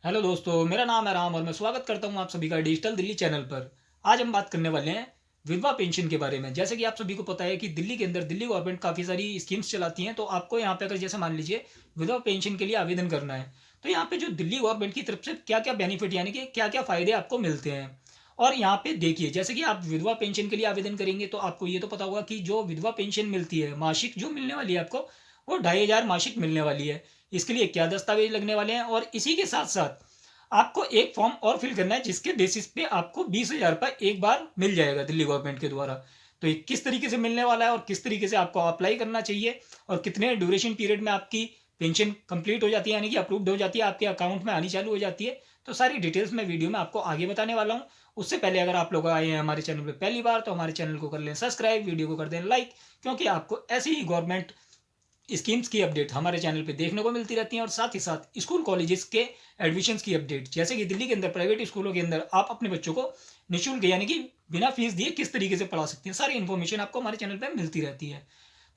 Hello दोस्तों, मेरा नाम है राम और मैं स्वागत करता हूं आप सभी का डिजिटल दिल्ली चैनल पर। आज हम बात करने वाले हैं विधवा पेंशन के बारे में। जैसे कि आप सभी को पता है कि दिल्ली के अंदर दिल्ली गवर्नमेंट काफ़ी सारी स्कीम्स चलाती हैं। तो आपको यहाँ पे अगर जैसे मान लीजिए विधवा पेंशन के लिए आवेदन करना है, तो यहाँ पे जो दिल्ली गवर्नमेंट की तरफ से क्या क्या बेनिफिट यानी कि क्या क्या फ़ायदे आपको मिलते हैं। और यहाँ पे देखिए, जैसे कि आप विधवा पेंशन के लिए आवेदन करेंगे तो आपको ये तो पता होगा कि जो विधवा पेंशन मिलती है मासिक जो मिलने वाली है आपको, वो 2,500 मासिक मिलने वाली है। इसके लिए क्या दस्तावेज लगने वाले हैं, और इसी के साथ साथ आपको एक फॉर्म और फिल करना है जिसके बेसिस पे आपको 20,000 रुपये एक बार मिल जाएगा दिल्ली गवर्नमेंट के द्वारा। तो ये किस तरीके से मिलने वाला है और किस तरीके से आपको अप्लाई करना चाहिए और कितने ड्यूरेशन पीरियड में आपकी पेंशन कंप्लीट हो जाती है यानी कि अप्रूव्ड हो जाती है, आपके अकाउंट में आनी चालू हो जाती है, तो सारी डिटेल्स मैं वीडियो में आपको आगे बताने वाला हूँ। उससे पहले अगर आप लोग आए हैं हमारे चैनल पर पहली बार तो हमारे चैनल को कर लें सब्सक्राइब, वीडियो को कर दें लाइक, क्योंकि आपको ऐसी ही गवर्नमेंट स्कीम्स की अपडेट हमारे चैनल पे देखने को मिलती रहती हैं। और साथ ही साथ स्कूल कॉलेजेस के एडमिशन्स की अपडेट, जैसे कि दिल्ली के अंदर प्राइवेट स्कूलों के अंदर आप अपने बच्चों को निःशुल्क यानी कि बिना फीस दिए किस तरीके से पढ़ा सकते हैं, सारी इन्फॉर्मेशन आपको हमारे चैनल पर मिलती रहती है।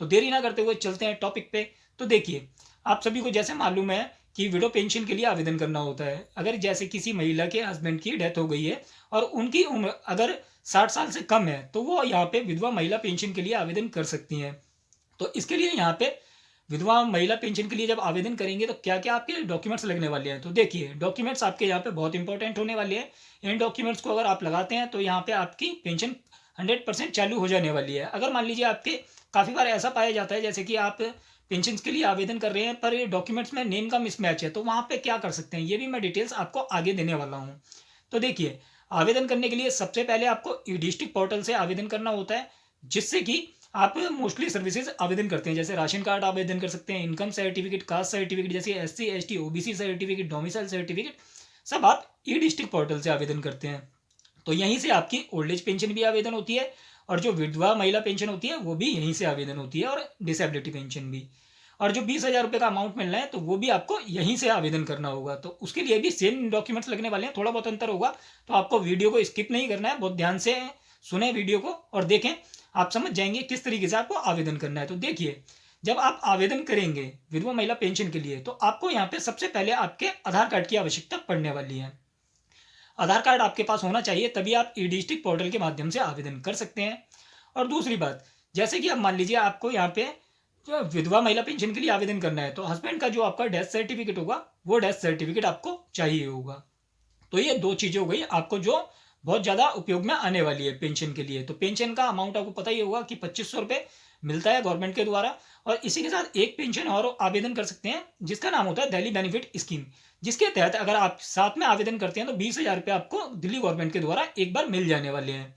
तो देरी ना करते हुए चलते हैं टॉपिक पे। तो देखिए, आप सभी को जैसे मालूम है कि विडो पेंशन के लिए आवेदन करना होता है। अगर जैसे किसी महिला के हस्बैंड की डेथ हो गई है और उनकी उम्र अगर 60 साल से कम है, तो वो यहाँ पे विधवा महिला पेंशन के लिए आवेदन कर सकती हैं। तो इसके लिए यहाँ पे विधवा महिला पेंशन के लिए जब आवेदन करेंगे तो क्या क्या आपके डॉक्यूमेंट्स लगने वाले हैं। तो देखिए, डॉक्यूमेंट्स आपके यहाँ पे बहुत इंपॉर्टेंट होने वाले हैं। इन डॉक्यूमेंट्स को अगर आप लगाते हैं तो यहाँ पे आपकी पेंशन 100% चालू हो जाने वाली है। अगर मान लीजिए आपके काफ़ी बार ऐसा पाया जाता है जैसे कि आप पेंशन के लिए आवेदन कर रहे हैं पर डॉक्यूमेंट्स में नेम का मिसमैच है, तो वहाँ पे क्या कर सकते हैं ये भी मैं डिटेल्स आपको आगे देने वाला हूँ। तो देखिए, आवेदन करने के लिए सबसे पहले आपको ई डिस्ट्रिक्ट पोर्टल से आवेदन करना होता है, जिससे कि आप मोस्टली सर्विसेज आवेदन करते हैं। जैसे राशन कार्ड आवेदन कर सकते हैं, इनकम सर्टिफिकेट, कास्ट सर्टिफिकेट, जैसे SC ST OBC certificate, domicile certificate, सब आप ई डिस्ट्रिक्ट पोर्टल से आवेदन करते हैं। तो यहीं से आपकी ओल्ड एज पेंशन भी आवेदन होती है, और जो विधवा महिला पेंशन होती है वो भी यहीं से आवेदन होती है, और डिसेबिलिटी पेंशन भी। और जो 20,000 रुपये का अमाउंट मिलना है तो वो भी आपको यहीं से आवेदन करना होगा। तो उसके लिए भी सेम डॉक्यूमेंट्स लगने वाले हैं, थोड़ा बहुत अंतर होगा। तो आपको वीडियो को स्किप नहीं करना है, बहुत ध्यान से सुने वीडियो को और देखें, आप समझ जाएंगे किस तरीके से आपको आवेदन करना है। तो देखिए, जब आप आवेदन करेंगे विधवा महिला पेंशन के लिए तो आपको यहाँ पे सबसे पहले आपके आधार कार्ड की आवश्यकता पड़ने वाली है। आधार कार्ड आपके पास होना चाहिए, तभी आप ई डिस्ट्रिक्ट पोर्टल के माध्यम से आवेदन कर सकते हैं। और दूसरी बात, जैसे कि अब मान लीजिए आपको यहाँ पे जो विधवा महिला पेंशन के लिए आवेदन करना है तो हस्बैंड का जो आपका डेथ सर्टिफिकेट होगा वो डेथ सर्टिफिकेट आपको चाहिए होगा। तो ये दो चीज़ें हो गई आपको जो बहुत ज़्यादा उपयोग में आने वाली है पेंशन के लिए। तो पेंशन का अमाउंट आपको पता ही होगा कि 2,500 रुपये मिलता है गवर्नमेंट के द्वारा। और इसी के साथ एक पेंशन और आवेदन कर सकते हैं जिसका नाम होता है दिल्ली बेनिफिट स्कीम, जिसके तहत अगर आप साथ में आवेदन करते हैं तो 20,000 रुपये आपको दिल्ली गवर्नमेंट के द्वारा एक बार मिल जाने वाले हैं।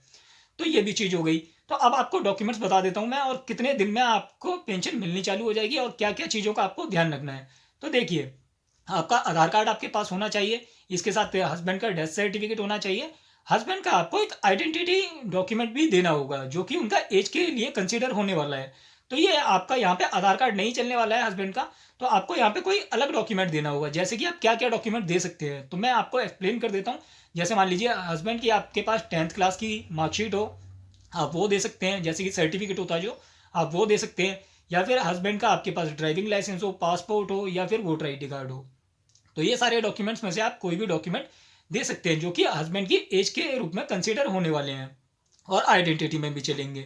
तो ये भी चीज़ हो गई। तो अब आपको डॉक्यूमेंट्स बता देता हूँ मैं, और कितने दिन में आपको पेंशन मिलनी चालू हो जाएगी और क्या क्या चीज़ों का आपको ध्यान रखना है। तो देखिए, आपका आधार कार्ड आपके पास होना चाहिए, इसके साथ हस्बैंड का डेथ सर्टिफिकेट होना चाहिए। हस्बैंड का आपको एक आइडेंटिटी डॉक्यूमेंट भी देना होगा जो कि उनका एज के लिए कंसिडर होने वाला है। तो ये आपका यहाँ पे आधार कार्ड नहीं चलने वाला है हस्बैंड का, तो आपको यहाँ पे कोई अलग डॉक्यूमेंट देना होगा। जैसे कि आप क्या क्या डॉक्यूमेंट दे सकते हैं तो मैं आपको एक्सप्लेन कर देता हूँ। जैसे मान लीजिए हस्बैंड की आपके पास 10th क्लास की मार्कशीट हो, आप वो दे सकते हैं, जैसे कि सर्टिफिकेट होता है जो, आप वो दे सकते हैं। या फिर हस्बैंड का आपके पास ड्राइविंग लाइसेंस हो, पासपोर्ट हो, या फिर वोटर आई कार्ड हो। तो ये सारे डॉक्यूमेंट्स में से आप कोई भी डॉक्यूमेंट दे सकते हैं जो कि हस्बैंड की एज के रूप में कंसिडर होने वाले हैं और आइडेंटिटी में भी चलेंगे।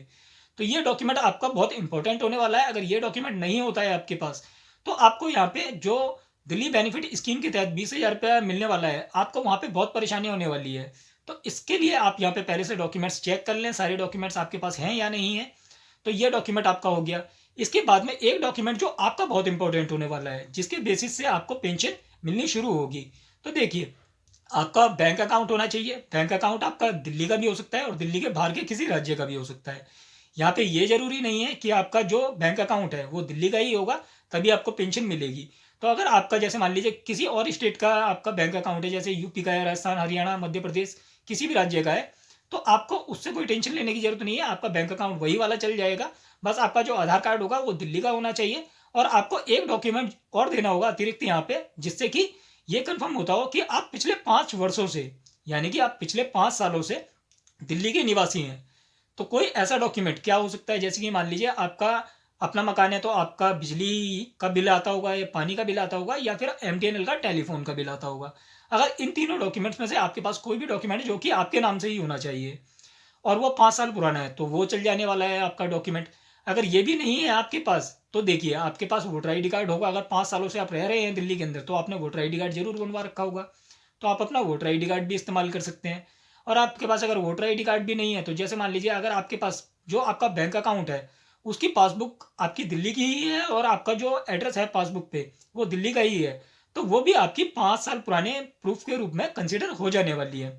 तो ये डॉक्यूमेंट आपका बहुत इंपॉर्टेंट होने वाला है। अगर ये डॉक्यूमेंट नहीं होता है आपके पास तो आपको यहाँ पे जो दिल्ली बेनिफिट स्कीम के तहत 20,000 रुपया मिलने वाला है, आपको वहाँ पे बहुत परेशानी होने वाली है। तो इसके लिए आप यहाँ पे पहले से डॉक्यूमेंट्स चेक कर लें, सारे डॉक्यूमेंट्स आपके पास हैं या नहीं है। तो ये डॉक्यूमेंट आपका हो गया। इसके बाद में एक डॉक्यूमेंट जो आपका बहुत इंपॉर्टेंट होने वाला है, जिसके बेसिस से आपको पेंशन मिलनी शुरू होगी। तो देखिए, आपका बैंक अकाउंट होना चाहिए। बैंक अकाउंट आपका दिल्ली का भी हो सकता है और दिल्ली के बाहर के किसी राज्य का भी हो सकता है। यहाँ पे ये जरूरी नहीं है कि आपका जो बैंक अकाउंट है वो दिल्ली का ही होगा तभी आपको पेंशन मिलेगी। तो अगर आपका जैसे मान लीजिए किसी और स्टेट का आपका बैंक अकाउंट है, जैसे यूपी का है, राजस्थान, हरियाणा, मध्य प्रदेश, किसी भी राज्य का है, तो आपको उससे कोई टेंशन लेने की जरूरत नहीं है। आपका बैंक अकाउंट वही वाला चल जाएगा। बस आपका जो आधार कार्ड होगा वो दिल्ली का होना चाहिए। और आपको एक डॉक्यूमेंट और देना होगा अतिरिक्त यहाँ पे, जिससे कि ये कंफर्म होता हो कि आप पिछले 5 वर्षों से, यानी कि आप पिछले 5 सालों से दिल्ली के निवासी हैं। तो कोई ऐसा डॉक्यूमेंट क्या हो सकता है, जैसे कि मान लीजिए आपका अपना मकान है तो आपका बिजली का बिल आता होगा या पानी का बिल आता होगा या फिर एमटीएनएल का टेलीफोन का बिल आता होगा। अगर इन तीनों डॉक्यूमेंट्स में से आपके पास कोई भी डॉक्यूमेंट है जो कि आपके नाम से ही होना चाहिए और वो 5 साल पुराना है तो वो चल जाने वाला है आपका डॉक्यूमेंट। अगर ये भी नहीं है आपके पास तो देखिए आपके पास वोटर आई डी कार्ड होगा। अगर 5 सालों से आप रह रहे हैं दिल्ली के अंदर तो आपने वोटर आई डी कार्ड जरूर बनवा रखा होगा, तो आप अपना वोटर आई डी कार्ड भी इस्तेमाल कर सकते हैं। और आपके पास अगर वोटर आई डी कार्ड भी नहीं है तो जैसे मान लीजिए अगर आपके पास जो आपका बैंक अकाउंट है उसकी पासबुक आपकी दिल्ली की ही है और आपका जो एड्रेस है पासबुक पे वो दिल्ली का ही है, तो वो भी आपकी 5 साल पुराने प्रूफ के रूप में कंसिडर हो जाने वाली है।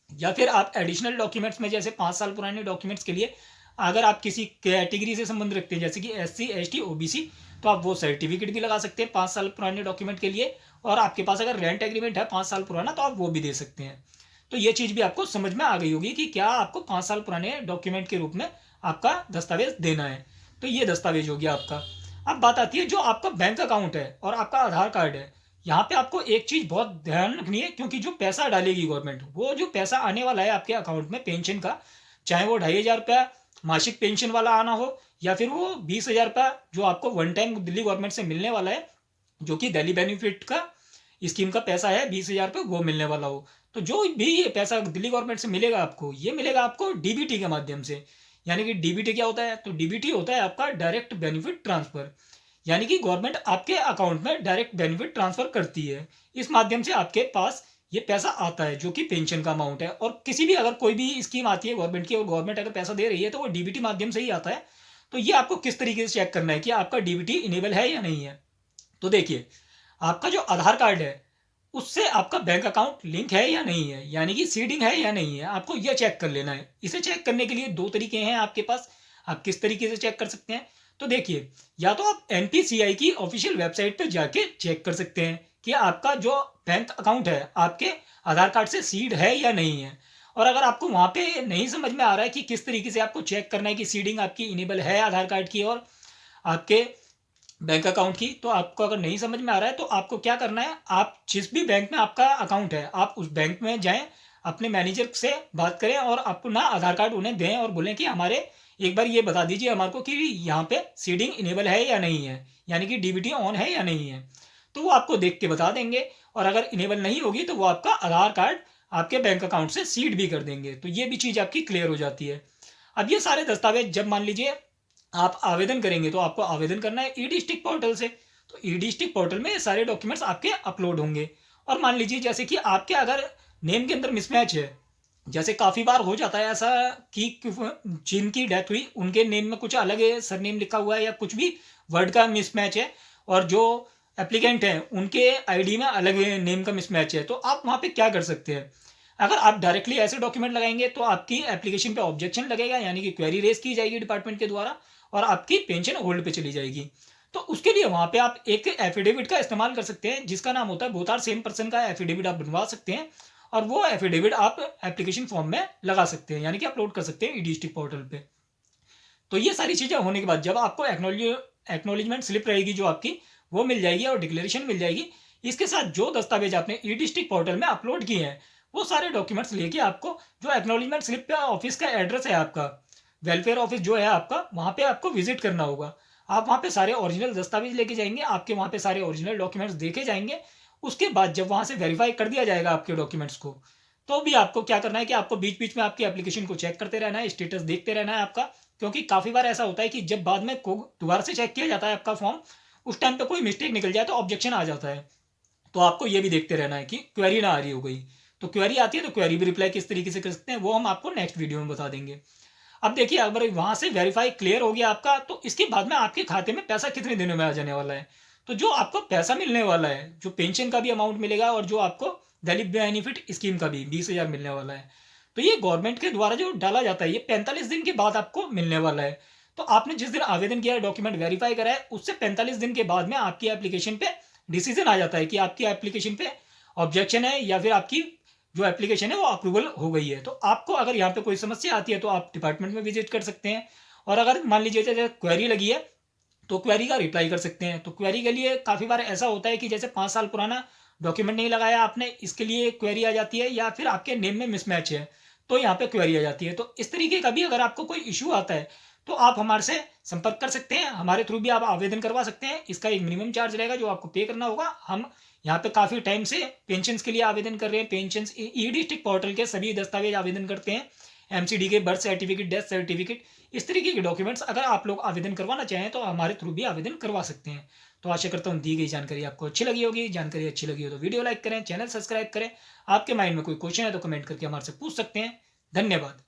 या फिर आप एडिशनल डॉक्यूमेंट्स में जैसे 5 साल पुराने डॉक्यूमेंट्स के लिए अगर आप किसी कैटेगरी से संबंध रखते हैं जैसे कि एससी एसटी ओबीसी तो आप वो सर्टिफिकेट भी लगा सकते हैं 5 साल पुराने डॉक्यूमेंट के लिए। और आपके पास अगर रेंट एग्रीमेंट है 5 साल पुराना तो आप वो भी दे सकते हैं। तो ये चीज़ भी आपको समझ में आ गई होगी कि क्या आपको 5 साल पुराने डॉक्यूमेंट के रूप में आपका दस्तावेज देना है। तो ये दस्तावेज हो गया आपका। अब बात आती है जो आपका बैंक अकाउंट है और आपका आधार कार्ड है। यहाँ पे आपको एक चीज़ बहुत ध्यान रखनी है क्योंकि जो पैसा डालेगी गवर्नमेंट वो जो पैसा आने वाला है आपके अकाउंट में पेंशन का, चाहे वो 2,500 रुपया मासिक पेंशन वाला आना हो या फिर वो 20,000 रुपया जो आपको वन टाइम दिल्ली गवर्नमेंट से मिलने वाला है जो कि दिल्ली बेनिफिट का स्कीम का पैसा है 20,000 रुपये वो मिलने वाला हो। तो जो भी ये पैसा दिल्ली गवर्नमेंट से मिलेगा आपको ये मिलेगा आपको डीबीटी के माध्यम से। यानी कि डीबीटी क्या होता है, तो डीबीटी होता है आपका डायरेक्ट बेनिफिट ट्रांसफर। यानी कि गवर्नमेंट आपके अकाउंट में डायरेक्ट बेनिफिट ट्रांसफर करती है। इस माध्यम से आपके पास ये पैसा आता है जो कि पेंशन का अमाउंट है। और किसी भी अगर कोई भी स्कीम आती है गवर्नमेंट की और गवर्नमेंट अगर पैसा दे रही है तो वो डीबीटी माध्यम से ही आता है। तो ये आपको किस तरीके से चेक करना है कि आपका डीबीटी इनेबल है या नहीं है। तो देखिए आपका जो आधार कार्ड है उससे आपका बैंक अकाउंट लिंक है या नहीं है, यानी कि सीडिंग है या नहीं है, आपको यह चेक कर लेना है। इसे चेक करने के लिए दो तरीके हैं आपके पास। आप किस तरीके से चेक कर सकते हैं, तो देखिए या तो आप एनपीसीआई की ऑफिशियल वेबसाइट पर जाके चेक कर सकते हैं कि आपका जो बैंक अकाउंट है आपके आधार कार्ड से सीड है या नहीं है। और अगर आपको वहाँ पे नहीं समझ में आ रहा है कि किस तरीके से आपको चेक करना है कि सीडिंग आपकी इनेबल है आधार कार्ड की और आपके बैंक अकाउंट की, तो आपको अगर नहीं समझ में आ रहा है तो आपको क्या करना है, आप जिस भी बैंक में आपका अकाउंट है आप उस बैंक में जाएं, अपने मैनेजर से बात करें और अपना आधार कार्ड उन्हें दें और बोलें कि हमारे एक बार ये बता दीजिए हमारे को कि यहाँ पे सीडिंग इनेबल है या नहीं है, यानी कि डीबीटी ऑन है या नहीं है। तो वो आपको देख के बता देंगे और अगर इनेबल नहीं होगी तो वो आपका आधार कार्ड आपके बैंक अकाउंट से सीड भी कर देंगे। तो ये भी चीज़ आपकी क्लियर हो जाती है। अब ये सारे दस्तावेज जब मान लीजिए आप आवेदन करेंगे तो आपको आवेदन करना है ई डिस्ट्रिक्ट पोर्टल से। तो ई डिस्ट्रिक्ट पोर्टल में सारे डॉक्यूमेंट्स आपके अपलोड होंगे। और मान लीजिए जैसे कि आपके अगर नेम के अंदर मिसमैच है, जैसे काफ़ी बार हो जाता है ऐसा कि जिनकी डेथ हुई उनके नेम में कुछ अलग है सरनेम लिखा हुआ है या कुछ भी वर्ड का मिसमैच है और जो एप्लीकेंट हैं उनके आईडी में अलग नेम का मिसमैच है, तो आप वहाँ पे क्या कर सकते हैं। अगर आप डायरेक्टली ऐसे डॉक्यूमेंट लगाएंगे तो आपकी एप्लीकेशन पे ऑब्जेक्शन लगेगा, यानी कि क्वेरी रेज की जाएगी डिपार्टमेंट के द्वारा और आपकी पेंशन होल्ड पे चली जाएगी। तो उसके लिए वहाँ पे आप एक एफिडेविट का इस्तेमाल कर सकते हैं जिसका नाम होता है बोथ आर सेम पर्सन का एफिडेविट आप बनवा सकते हैं और वो एफिडेविट आप एप्लीकेशन फॉर्म में लगा सकते हैं, यानी कि अपलोड कर सकते हैं ई डिस्ट्रिक्ट पोर्टल पे। तो ये सारी चीज़ें होने के बाद जब आपको एक्नोलिजमेंट स्लिप रहेगी जो आपकी वो मिल जाएगी और डिक्लेरेशन मिल जाएगी, इसके साथ जो दस्तावेज आपने ई डिस्ट्रिक्ट पोर्टल में अपलोड किए हैं वो सारे डॉक्यूमेंट्स लेके आपको जो एक्नोलिजमेंट स्लिप पे ऑफिस का एड्रेस है आपका, वेलफेयर ऑफिस जो है आपका, वहाँ पे आपको विजिट करना होगा। आप वहाँ पे सारे ओरिजिनल दस्तावेज लेके जाएंगे, आपके वहाँ पे सारे ओरिजिनल डॉक्यूमेंट्स देखे जाएंगे। उसके बाद जब वहाँ से वेरीफाई कर दिया जाएगा आपके डॉक्यूमेंट्स को, तो भी आपको क्या करना है कि आपको बीच बीच में आपकी एप्लीकेशन को चेक करते रहना है, स्टेटस देखते रहना है आपका। क्योंकि काफ़ी बार ऐसा होता है कि जब बाद में दोबारा से चेक किया जाता है आपका फॉर्म, उस टाइम पे कोई मिस्टेक निकल जाए तो ऑब्जेक्शन आ जाता है। तो आपको ये भी देखते रहना है कि क्वेरी ना आ रही हो गई। तो क्वेरी आती है तो क्वेरी भी रिप्लाई किस तरीके से कर सकते हैं वो हम आपको नेक्स्ट वीडियो में बता देंगे। अब देखिए अगर वहाँ से वेरीफाई क्लियर हो गया आपका तो इसके बाद में आपके खाते में पैसा कितने दिनों में आ जाने वाला है। तो जो आपको पैसा मिलने वाला है, जो पेंशन का भी अमाउंट मिलेगा और जो आपको दलित बेनिफिट स्कीम का भी 20,000 मिलने वाला है, तो ये गवर्नमेंट के द्वारा जो डाला जाता है ये 45 दिन के बाद आपको मिलने वाला है। तो आपने जिस दिन आवेदन किया है, डॉक्यूमेंट वेरीफाई करा है, उससे 45 दिन के बाद में आपकी एप्लीकेशन पे डिसीजन आ जाता है कि आपकी एप्लीकेशन पे ऑब्जेक्शन है या फिर आपकी जो एप्लीकेशन है वो अप्रूवल हो गई है। तो आपको अगर यहाँ पे कोई समस्या आती है तो आप डिपार्टमेंट में विजिट कर सकते हैं। और अगर मान लीजिए जैसे क्वेरी लगी है तो क्वेरी का रिप्लाई कर सकते हैं। तो क्वेरी के लिए काफ़ी बार ऐसा होता है कि जैसे 5 साल पुराना डॉक्यूमेंट नहीं लगाया आपने, इसके लिए क्वेरी आ जाती है, या फिर आपके नेम में मिसमैच है तो यहाँ पे क्वेरी आ जाती है। तो इस तरीके का भी अगर आपको कोई इशू आता है तो आप हमारे से संपर्क कर सकते हैं, हमारे थ्रू भी आप आवेदन करवा सकते हैं। इसका एक मिनिमम चार्ज रहेगा जो आपको पे करना होगा। हम यहाँ पे काफ़ी टाइम से पेंशन के लिए आवेदन कर रहे हैं। पेंशन ई डिस्ट्रिक्ट पोर्टल के सभी दस्तावेज आवेदन करते हैं, एमसीडी के, बर्थ सर्टिफिकेट, डेथ सर्टिफिकेट, इस तरीके के डॉक्यूमेंट्स अगर आप लोग आवेदन करवाना चाहें तो हमारे थ्रू भी आवेदन करवा सकते हैं। तो आशा करता हूँ दी गई जानकारी आपको अच्छी लगी होगी। जानकारी अच्छी लगी हो तो वीडियो लाइक करें, चैनल सब्सक्राइब करें। आपके माइंड में कोई क्वेश्चन है तो कमेंट करके हमारे से पूछ सकते हैं। धन्यवाद।